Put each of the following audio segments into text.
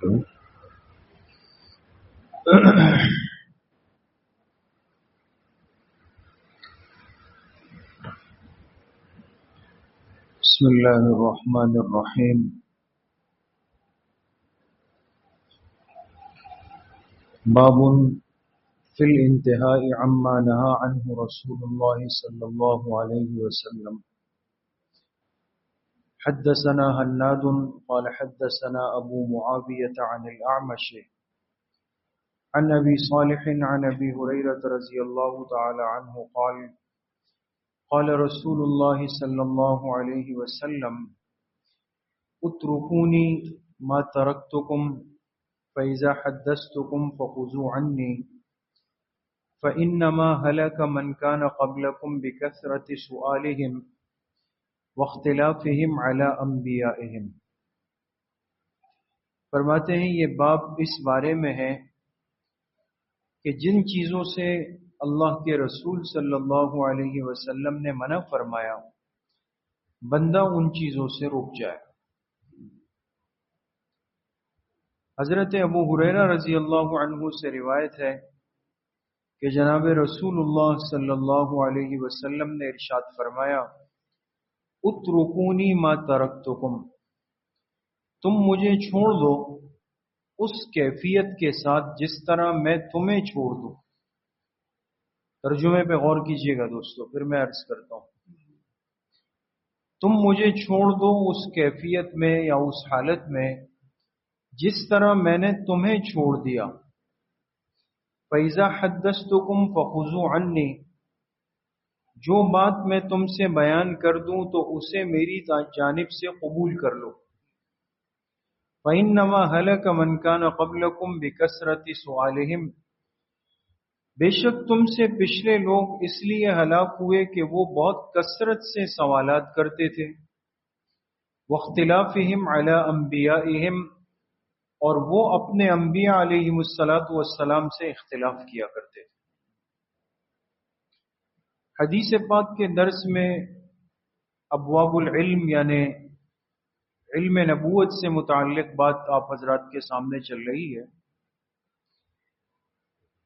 بسم الله الرحمن الرحيم. باب في الانتهاء عما نهى عنه رسول الله صلى الله عليه وسلم. حدثنا هناد قال حدثنا أبو معاوية عن الأعمش عن أبي صالح عن أبي هريرة رضي الله تعالى عنه قال قال رسول الله صلى الله عليه وسلم اتركوني ما تركتكم فإذا حدثتكم فخذوا عني فإنما هلك من كان قبلكم بكثرة سؤالهم واختلافهم على انبیائهم. فرماتے ہیں یہ باب اس بارے میں ہے کہ جن چیزوں سے اللہ کے رسول صلی اللہ علیہ وسلم نے منع فرمایا بندہ ان چیزوں سے رک جائے. حضرت ابو ہریرہ رضی اللہ عنہ سے روایت ہے کہ جناب رسول اللہ صلی اللہ علیہ وسلم نے ارشاد فرمایا اترکونی ما ترکتکم، تم مجھے چھوڑ دو اس کیفیت کے ساتھ جس طرح میں تمہیں چھوڑ دوں. ترجمے پہ غور کیجئے گا دوستو، پھر میں عرض کرتا ہوں. تم مجھے چھوڑ دو اس کیفیت میں یا اس حالت میں جس طرح میں نے تمہیں چھوڑ دیا. فَإِذَا حَدَّثْتُكُمْ فَخُذُوا عَنِّي، جو بات میں تم سے بیان کر دوں تو اسے میری جانب سے قبول کر لو. فَإِنَّمَا هَلَكَ مَنْ كَانَ قَبْلَكُمْ بِكَثْرَةِ سُؤَالِهِمْ، بے شک تم سے پچھلے لوگ اس لیے ہلاک ہوئے کہ وہ بہت کثرت سے سوالات کرتے تھے. وَاخْتِلَافِهِمْ عَلَى أَنْبِيَائِهِمْ، اور وہ اپنے انبیاء علیہم السلام سے اختلاف کیا کرتے تھے. حدیث پاک کے درس میں ابواب العلم یعنی علم نبوت سے متعلق بات آپ حضرات کے سامنے چل رہی ہے.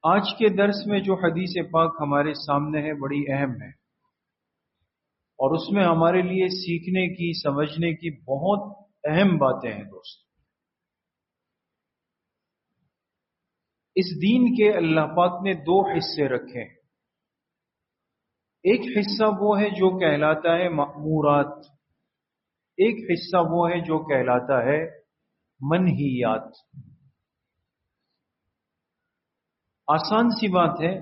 آج کے درس میں جو حدیث پاک ہمارے سامنے ہے بڑی اہم ہے اور اس میں ہمارے لیے سیکھنے کی سمجھنے کی بہت اہم باتیں ہیں دوست. اس دین کے اللہ پاک نے دو حصے رکھے ہیں. ایک حصہ وہ ہے جو کہلاتا ہے مأمورات، ایک حصہ وہ ہے جو کہلاتا ہے منہیات. آسان سی بات ہے،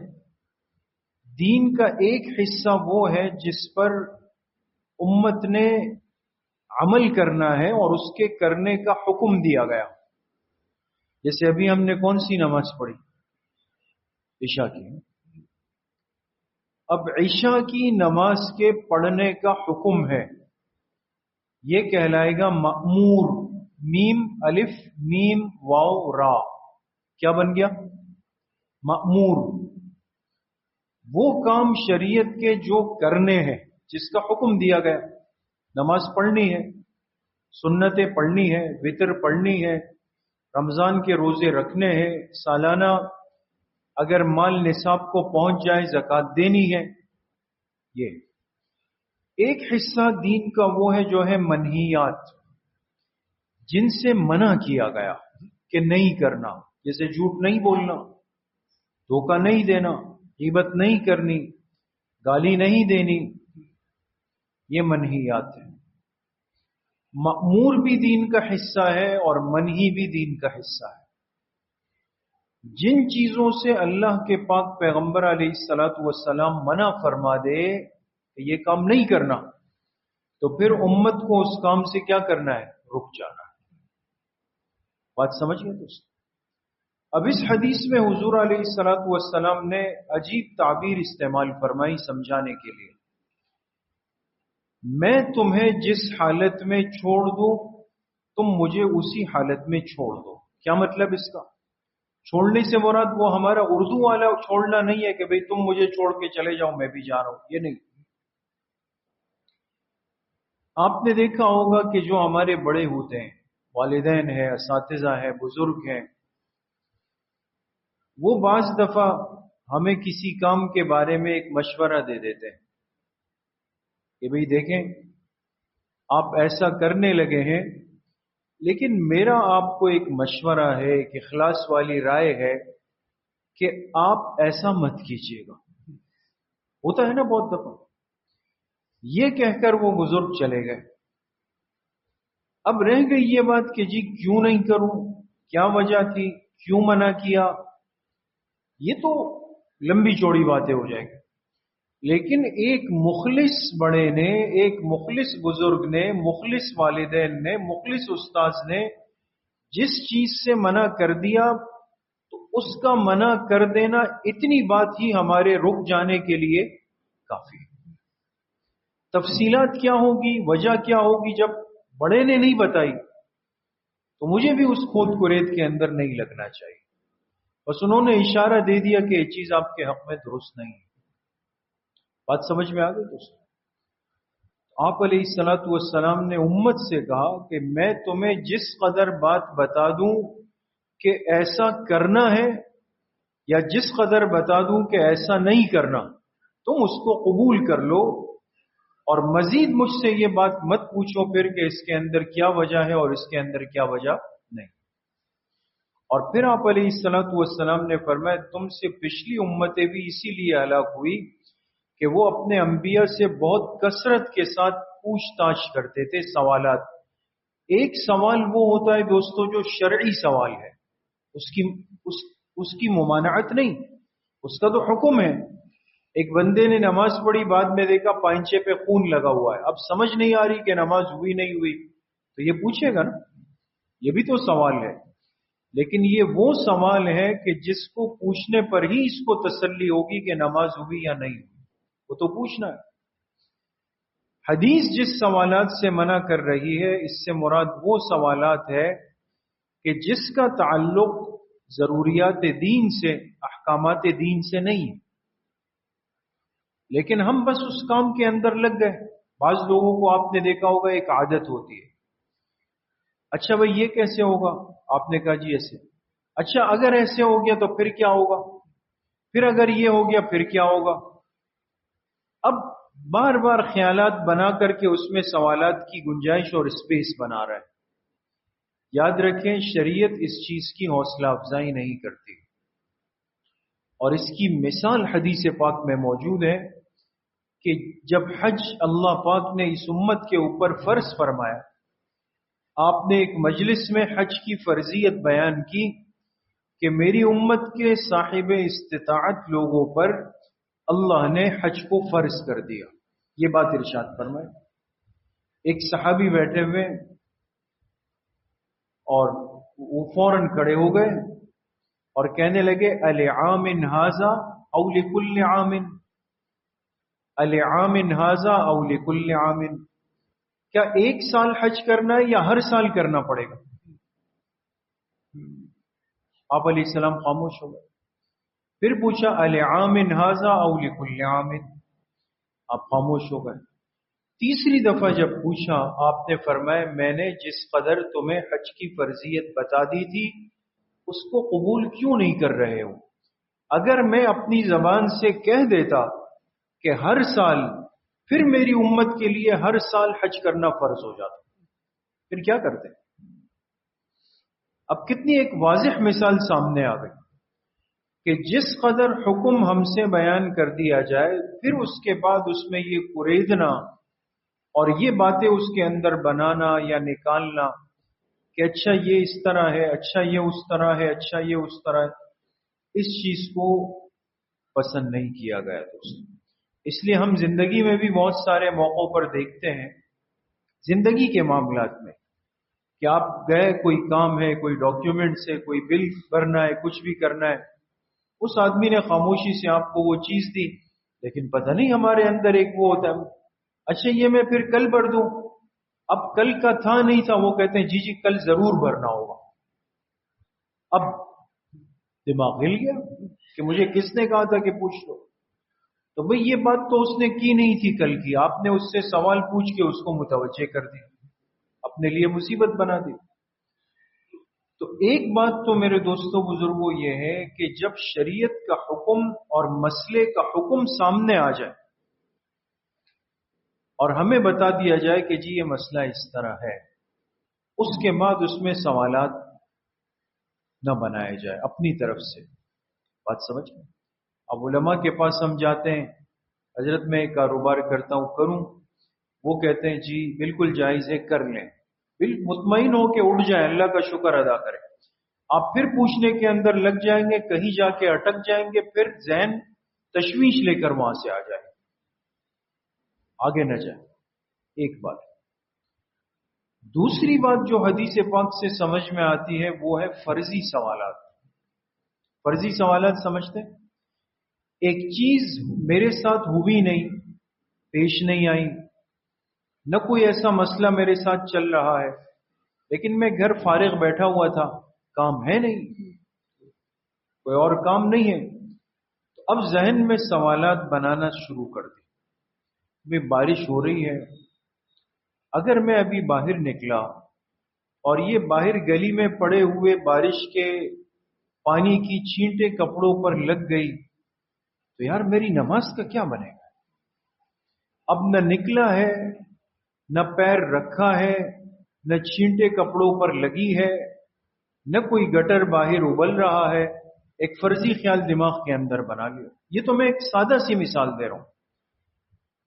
دین کا ایک حصہ وہ ہے جس پر امت نے عمل کرنا ہے اور اس کے کرنے کا حکم دیا گیا. جیسے ابھی ہم نے کون سی نماز پڑھی؟ عشاء کی. اب عشاء کی نماز کے پڑھنے کا حکم ہے، یہ کہلائے گا مأمور. میم الف میم واو را، کیا بن گیا؟ مأمور. وہ کام شریعت کے جو کرنے ہیں، جس کا حکم دیا گیا. نماز پڑھنی ہے، سنتیں پڑھنی ہے، وتر پڑھنی ہے، رمضان کے روزے رکھنے ہیں، سالانہ اگر مال نصاب کو پہنچ جائے زکوٰۃ دینی ہے. یہ ایک حصہ دین کا وہ ہے جو ہے منہیات، جن سے منع کیا گیا کہ نہیں کرنا. جیسے جھوٹ نہیں بولنا، دھوکہ نہیں دینا، غیبت نہیں کرنی، گالی نہیں دینی، یہ منہیات ہیں. مأمور بھی دین کا حصہ ہے اور منہی بھی دین کا حصہ ہے. جن چیزوں سے اللہ کے پاک پیغمبر علیہ السلام منع فرما دے کہ یہ کام نہیں کرنا، تو پھر امت کو اس کام سے کیا کرنا ہے؟ رک جانا ہے. بات سمجھ گئے دوست؟ اب اس حدیث میں حضور علیہ السلام نے عجیب تعبیر استعمال فرمائی سمجھانے کے لیے. میں تمہیں جس حالت میں چھوڑ دوں تم مجھے اسی حالت میں چھوڑ دو. کیا مطلب اس کا؟ چھوڑنے سے مراد وہ ہمارا اردو والا چھوڑنا نہیں ہے کہ بھئی تم مجھے چھوڑ کے چلے جاؤ میں بھی جا رہا ہوں، یہ نہیں. آپ نے دیکھا ہوگا کہ جو ہمارے بڑے ہوتے ہیں والدین ہیں، اساتذہ ہیں، بزرگ ہیں، وہ بعض دفعہ ہمیں کسی کام کے بارے میں ایک مشورہ دے دیتے ہیں کہ بھئی دیکھیں آپ ایسا کرنے لگے ہیں، لیکن میرا آپ کو ایک مشورہ ہے، ایک اخلاص والی رائے ہے کہ آپ ایسا مت کیجیے گا۔ ہوتا ہے نا بہت دفعہ، یہ کہہ کر وہ بزرگ چلے گئے۔ اب رہ گئی یہ بات کہ جی کیوں نہیں کروں، کیا وجہ تھی، کیوں منع کیا، یہ تو لمبی چوڑی باتیں ہو جائیں گی۔ لیکن ایک مخلص بڑے نے، ایک مخلص بزرگ نے، مخلص والدین نے، مخلص استاذ نے جس چیز سے منع کر دیا تو اس کا منع کر دینا اتنی بات ہی ہمارے رک جانے کے لیے کافی ہے۔ تفصیلات کیا ہوگی، وجہ کیا ہوگی، جب بڑے نے نہیں بتائی تو مجھے بھی اس کھود کرید کے اندر نہیں لگنا چاہیے۔ بس انہوں نے اشارہ دے دیا کہ یہ چیز آپ کے حق میں درست نہیں ہے۔ بات سمجھ میں آ گئی دوستوں؟ آپ علیہ الصلوۃ والسلام نے امت سے کہا کہ میں تمہیں جس قدر بات بتا دوں کہ ایسا کرنا ہے، یا جس قدر بتا دوں کہ ایسا نہیں کرنا، تم اس کو قبول کر لو، اور مزید مجھ سے یہ بات مت پوچھو پھر کہ اس کے اندر کیا وجہ ہے اور اس کے اندر کیا وجہ نہیں۔ اور پھر آپ علیہ الصلوۃ والسلام نے فرمایا تم سے پچھلی امتیں بھی اسی لیے ہلاک ہوئی کہ وہ اپنے انبیاء سے بہت کثرت کے ساتھ پوچھ تاچھ کرتے تھے، سوالات۔ ایک سوال وہ ہوتا ہے دوستو جو شرعی سوال ہے، اس کی ممانعت نہیں، اس کا تو حکم ہے۔ ایک بندے نے نماز پڑھی، بعد میں دیکھا پائنچے پہ خون لگا ہوا ہے، اب سمجھ نہیں آ رہی کہ نماز ہوئی نہیں ہوئی، تو یہ پوچھے گا نا، یہ بھی تو سوال ہے۔ لیکن یہ وہ سوال ہے کہ جس کو پوچھنے پر ہی اس کو تسلی ہوگی کہ نماز ہوئی یا نہیں ہوئی، وہ تو پوچھنا ہے۔ حدیث جس سوالات سے منع کر رہی ہے، اس سے مراد وہ سوالات ہے کہ جس کا تعلق ضروریات دین سے، احکامات دین سے نہیں ہے، لیکن ہم بس اس کام کے اندر لگ گئے۔ بعض لوگوں کو آپ نے دیکھا ہوگا ایک عادت ہوتی ہے، اچھا بھائی یہ کیسے ہوگا، آپ نے کہا جی ایسے، اچھا اگر ایسے ہو گیا تو پھر کیا ہوگا، پھر اگر یہ ہو گیا پھر کیا ہوگا۔ اب بار بار خیالات بنا کر کے اس میں سوالات کی گنجائش اور اسپیس بنا رہا ہے۔ یاد رکھیں شریعت اس چیز کی حوصلہ افزائی نہیں کرتی، اور اس کی مثال حدیث پاک میں موجود ہے کہ جب حج اللہ پاک نے اس امت کے اوپر فرض فرمایا، آپ نے ایک مجلس میں حج کی فرضیت بیان کی کہ میری امت کے صاحب استطاعت لوگوں پر اللہ نے حج کو فرض کر دیا، یہ بات ارشاد فرمائے۔ ایک صحابی بیٹھے ہوئے اور وہ فوراً کھڑے ہو گئے اور کہنے لگے العام ھذا او لکل عام، العام ھذا او لکل عام، کیا ایک سال حج کرنا ہے یا ہر سال کرنا پڑے گا؟ آپ علیہ السلام خاموش ہو گئے۔ پھر پوچھا العام ھذا او لکل عام، آپ خاموش ہو گئے۔ تیسری دفعہ جب پوچھا، آپ نے فرمایا میں نے جس قدر تمہیں حج کی فرضیت بتا دی تھی اس کو قبول کیوں نہیں کر رہے ہو؟ اگر میں اپنی زبان سے کہہ دیتا کہ ہر سال، پھر میری امت کے لیے ہر سال حج کرنا فرض ہو جاتا، پھر کیا کرتے؟ اب کتنی ایک واضح مثال سامنے آ گئی کہ جس قدر حکم ہم سے بیان کر دیا جائے، پھر اس کے بعد اس میں یہ قریدنا اور یہ باتیں اس کے اندر بنانا یا نکالنا کہ اچھا یہ اس طرح ہے، اچھا یہ اس طرح ہے، اچھا یہ اس طرح ہے، اس چیز کو پسند نہیں کیا گیا دوست۔ اس لیے ہم زندگی میں بھی بہت سارے موقعوں پر دیکھتے ہیں، زندگی کے معاملات میں، کہ آپ گئے، کوئی کام ہے، کوئی ڈاکیومنٹس ہے، کوئی بل بھرنا ہے، کچھ بھی کرنا ہے، اس آدمی نے خاموشی سے آپ کو وہ چیز دی، لیکن پتہ نہیں ہمارے اندر ایک وہ ہوتا ہے، اچھا یہ میں پھر کل بھر دوں، اب کل کا تھا نہیں تھا، وہ کہتے ہیں جی جی کل ضرور بھرنا ہوگا۔ اب دماغ ہل گیا کہ مجھے کس نے کہا تھا کہ پوچھ لو، تو بھئی یہ بات تو اس نے کی نہیں تھی کل کی، آپ نے اس سے سوال پوچھ کے اس کو متوجہ کر دیا، اپنے لیے مصیبت بنا دی۔ تو ایک بات تو میرے دوستوں بزرگوں یہ ہے کہ جب شریعت کا حکم اور مسئلے کا حکم سامنے آ جائے اور ہمیں بتا دیا جائے کہ جی یہ مسئلہ اس طرح ہے، اس کے بعد اس میں سوالات نہ بنائے جائے اپنی طرف سے. بات سمجھ گئے؟ اب علماء کے پاس ہم جاتے ہیں، حضرت میں کاروبار کرتا ہوں، کروں؟ وہ کہتے ہیں جی بالکل جائز ہے، کر لیں. مطمئن ہو کے اٹھ جائیں، اللہ کا شکر ادا کریں. آپ پھر پوچھنے کے اندر لگ جائیں گے، کہیں جا کے اٹک جائیں گے، پھر ذہن تشویش لے کر وہاں سے آ جائیں، آگے نہ جائیں. ایک بات. دوسری بات جو حدیث پاک سے سمجھ میں آتی ہے وہ ہے فرضی سوالات. فرضی سوالات سمجھتے ہیں؟ ایک چیز میرے ساتھ ہوئی نہیں، پیش نہیں آئی، نہ کوئی ایسا مسئلہ میرے ساتھ چل رہا ہے، لیکن میں گھر فارغ بیٹھا ہوا تھا، کام ہے نہیں، کوئی اور کام نہیں ہے، تو اب ذہن میں سوالات بنانا شروع کر دی. میں بارش ہو رہی ہے، اگر میں ابھی باہر نکلا اور یہ باہر گلی میں پڑے ہوئے بارش کے پانی کی چھینٹیں کپڑوں پر لگ گئی تو یار میری نماز کا کیا بنے گا؟ اب نہ نکلا ہے، نہ پیر رکھا ہے، نہ چھینٹے کپڑوں پر لگی ہے، نہ کوئی گٹر باہر ابل رہا ہے، ایک فرضی خیال دماغ کے اندر بنا لیا. یہ تو میں ایک سادہ سی مثال دے رہا ہوں.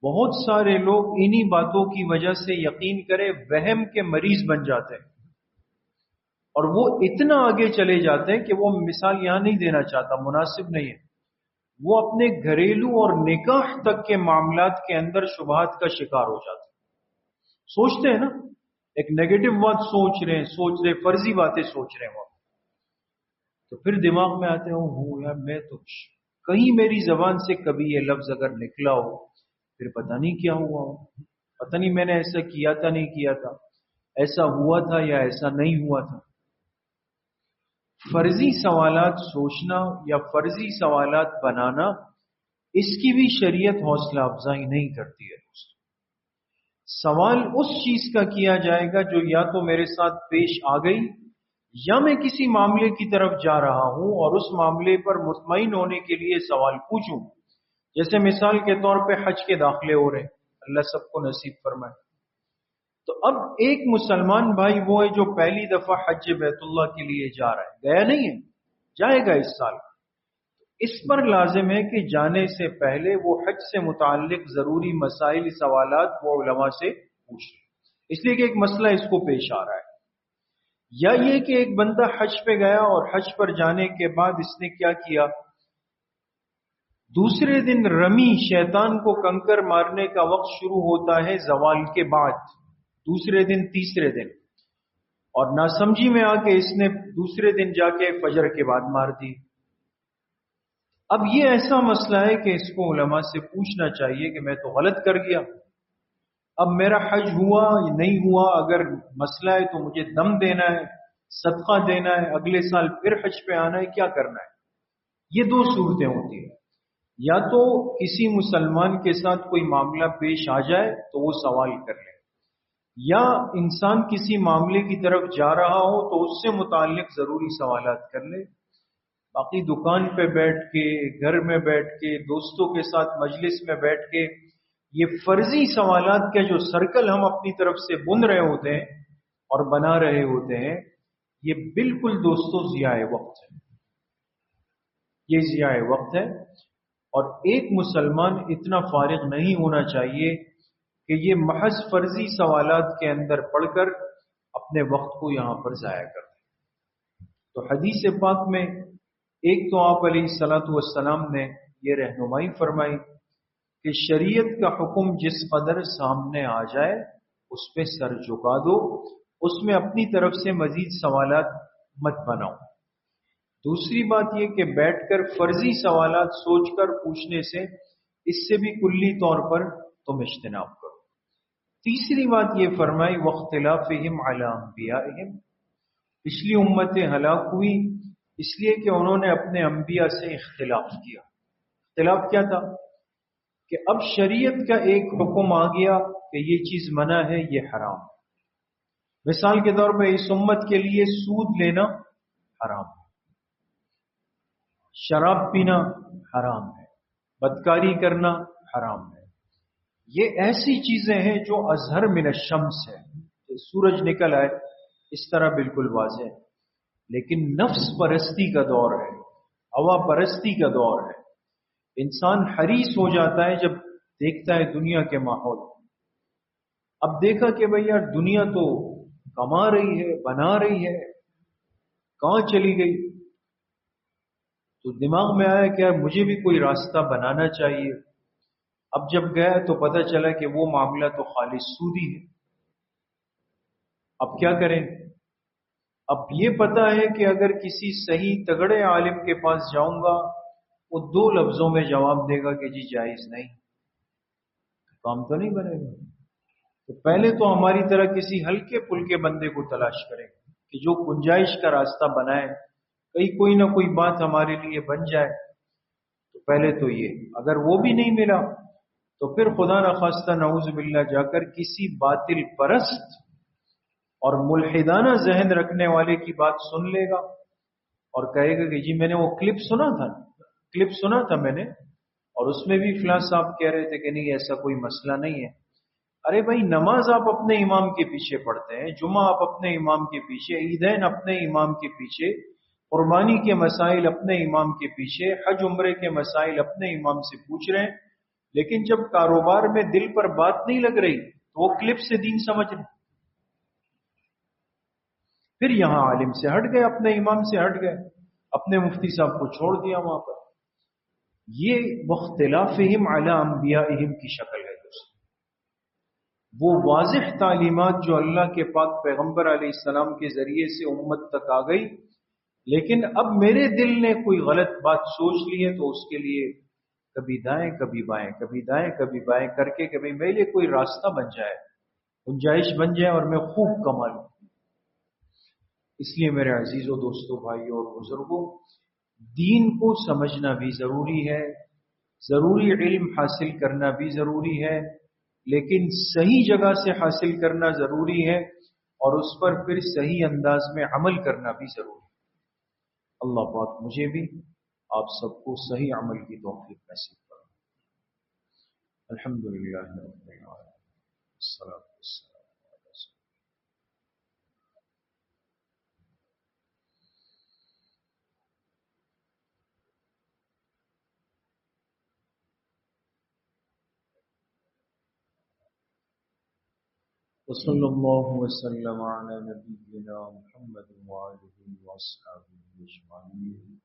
بہت سارے لوگ انہی باتوں کی وجہ سے یقین کرے وہم کے مریض بن جاتے ہیں، اور وہ اتنا آگے چلے جاتے ہیں کہ وہ مثال یہاں نہیں دینا چاہتا، مناسب نہیں ہے. وہ اپنے گھریلو اور نکاح تک کے معاملات کے اندر شبہات کا شکار ہو جاتے ہیں. سوچتے ہیں نا، ایک نیگیٹو بات سوچ رہے فرضی باتیں سوچ رہے ہیں وہ، تو پھر دماغ میں آتے ہوں یار میں تو کہیں میری زبان سے کبھی یہ لفظ اگر نکلا ہو پھر پتہ نہیں کیا ہوا ہو، پتہ نہیں میں نے ایسا کیا تھا نہیں کیا تھا، ایسا ہوا تھا یا ایسا نہیں ہوا تھا. فرضی سوالات سوچنا یا فرضی سوالات بنانا، اس کی بھی شریعت حوصلہ افزائی نہیں کرتی ہے. سوال اس چیز کا کیا جائے گا جو یا تو میرے ساتھ پیش آ گئی یا میں کسی معاملے کی طرف جا رہا ہوں اور اس معاملے پر مطمئن ہونے کے لیے سوال پوچھوں. جیسے مثال کے طور پہ حج کے داخلے ہو رہے ہیں، اللہ سب کو نصیب فرمائے. تو اب ایک مسلمان بھائی وہ ہے جو پہلی دفعہ حج بیت اللہ کے لیے جا رہا ہے، گیا نہیں ہے، جائے گا اس سال. اس پر لازم ہے کہ جانے سے پہلے وہ حج سے متعلق ضروری مسائل سوالات وہ علماء سے پوچھ لیں، اس لیے کہ ایک مسئلہ اس کو پیش آ رہا ہے. یا یہ کہ ایک بندہ حج پہ گیا اور حج پر جانے کے بعد اس نے کیا کیا، دوسرے دن رمی شیطان کو کنکر مارنے کا وقت شروع ہوتا ہے زوال کے بعد، دوسرے دن تیسرے دن، اور ناسمجھی میں آ کے اس نے دوسرے دن جا کے فجر کے بعد مار دی. اب یہ ایسا مسئلہ ہے کہ اس کو علماء سے پوچھنا چاہیے کہ میں تو غلط کر گیا، اب میرا حج ہوا یا نہیں ہوا، اگر مسئلہ ہے تو مجھے دم دینا ہے، صدقہ دینا ہے، اگلے سال پھر حج پہ آنا ہے، کیا کرنا ہے. یہ دو صورتیں ہوتی ہیں، یا تو کسی مسلمان کے ساتھ کوئی معاملہ پیش آ جائے تو وہ سوال کر لے، یا انسان کسی معاملے کی طرف جا رہا ہو تو اس سے متعلق ضروری سوالات کر لے. باقی دکان پہ بیٹھ کے، گھر میں بیٹھ کے، دوستوں کے ساتھ مجلس میں بیٹھ کے یہ فرضی سوالات کے جو سرکل ہم اپنی طرف سے بن رہے ہوتے ہیں اور بنا رہے ہوتے ہیں، یہ بالکل دوستوں ضیاء وقت ہے، یہ ضیاء وقت ہے. اور ایک مسلمان اتنا فارغ نہیں ہونا چاہیے کہ یہ محض فرضی سوالات کے اندر پڑھ کر اپنے وقت کو یہاں پر ضائع کر دیں. تو حدیث پاک میں ایک تو آپ علیہ الصلوۃ والسلام نے یہ رہنمائی فرمائی کہ شریعت کا حکم جس قدر سامنے آ جائے اس پہ سر جھکا دو، اس میں اپنی طرف سے مزید سوالات مت بناؤ. دوسری بات یہ کہ بیٹھ کر فرضی سوالات سوچ کر پوچھنے سے اس سے بھی کلی طور پر تم اجتناب کرو. تیسری بات یہ فرمائی واختلافہم علی انبیائہم، پچھلی امتیں ہلاک ہوئی اس لیے کہ انہوں نے اپنے انبیاء سے اختلاف کیا. اختلاف کیا تھا کہ اب شریعت کا ایک حکم آ گیا کہ یہ چیز منع ہے، یہ حرام. مثال کے طور پہ اس امت کے لیے سود لینا حرام ہے، شراب پینا حرام ہے، بدکاری کرنا حرام ہے۔ یہ ایسی چیزیں ہیں جو اظہر من الشمس ہے، کہ سورج نکل آئے اس طرح بالکل واضح ہے۔ لیکن نفس پرستی کا دور ہے، ہوا پرستی کا دور ہے، انسان حریص ہو جاتا ہے جب دیکھتا ہے دنیا کے ماحول۔ اب دیکھا کہ بھئی یار دنیا تو کما رہی ہے، بنا رہی ہے، کہاں چلی گئی؟ تو دماغ میں آیا کہ یار مجھے بھی کوئی راستہ بنانا چاہیے۔ اب جب گیا تو پتہ چلا کہ وہ معاملہ تو خالص سودی ہے۔ اب کیا کریں؟ اب یہ پتا ہے کہ اگر کسی صحیح تگڑے عالم کے پاس جاؤں گا وہ 2 لفظوں میں جواب دے گا کہ جی جائز نہیں، کام تو نہیں بنے گا۔ تو پہلے تو ہماری طرح کسی ہلکے پھلکے بندے کو تلاش کریں کہ جو گنجائش کا راستہ بنائے، کہیں کوئی نہ کوئی بات ہمارے لیے بن جائے۔ تو پہلے تو یہ، اگر وہ بھی نہیں ملا تو پھر خدا نخواستہ نعوذ باللہ جا کر کسی باطل پرست اور ملحدانہ ذہن رکھنے والے کی بات سن لے گا اور کہے گا کہ جی میں نے وہ کلپ سنا تھا میں نے، اور اس میں بھی فلاں صاحب کہہ رہے تھے کہ نہیں ایسا کوئی مسئلہ نہیں ہے۔ ارے بھائی نماز آپ اپنے امام کے پیچھے پڑھتے ہیں، جمعہ آپ اپنے امام کے پیچھے، عیدین اپنے امام کے پیچھے، قربانی کے مسائل اپنے امام کے پیچھے، حج عمرے کے مسائل اپنے امام سے پوچھ رہے ہیں، لیکن جب کاروبار میں دل پر بات نہیں لگ رہی تو وہ کلپ سے دین سمجھ رہے، پھر یہاں عالم سے ہٹ گئے، اپنے امام سے ہٹ گئے، اپنے مفتی صاحب کو چھوڑ دیا وہاں پر۔ یہ مختلافہم علی انبیائہم کی شکل ہے دوستوں۔ وہ واضح تعلیمات جو اللہ کے پاک پیغمبر علیہ السلام کے ذریعے سے امت تک آ گئی، لیکن اب میرے دل نے کوئی غلط بات سوچ لی ہے تو اس کے لیے کبھی دائیں کبھی بائیں، کبھی دائیں کبھی بائیں کر کے کبھی میرے کوئی راستہ بن جائے، گنجائش بن جائے اور میں خوب کما لوں۔ اس لیے میرے عزیزوں، دوستوں، بھائیوں اور بزرگوں، دین کو سمجھنا بھی ضروری ہے، ضروری علم حاصل کرنا بھی ضروری ہے، لیکن صحیح جگہ سے حاصل کرنا ضروری ہے اور اس پر پھر صحیح انداز میں عمل کرنا بھی ضروری ہے۔ اللہ پاک مجھے بھی آپ سب کو صحیح عمل کی توفیق نصیب کرے۔ الحمدللہ رب العالمین، والصلاۃ والسلام علی رسول اللہ۔ وصلی اللہ وسلم علی نبینا محمد وآلہ وصحبہ اجمعین۔